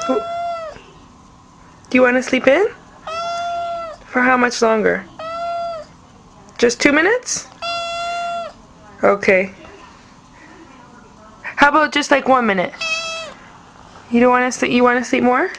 Do you want to sleep in? For how much longer? Just 2 minutes? Okay. How about just like 1 minute? You don't want to sleep? You want to sleep more?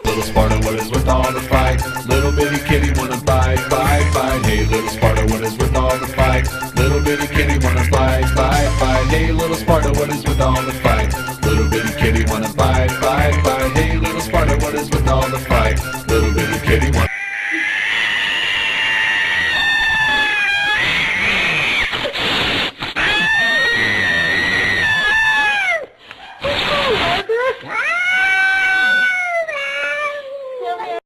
Little Sparta, what is with all the fight? Little bitty kitty wanna bite, bite, bite. Hey, little Sparta, what is with all the fight? Little bitty kitty wanna bite, bite, bite. Hey, little Sparta, what is with all the fight? Little bitty kitty wanna bite, bite, bite. Hey, little Sparta, what is with all the fight? Little bitty kitty wanna. What?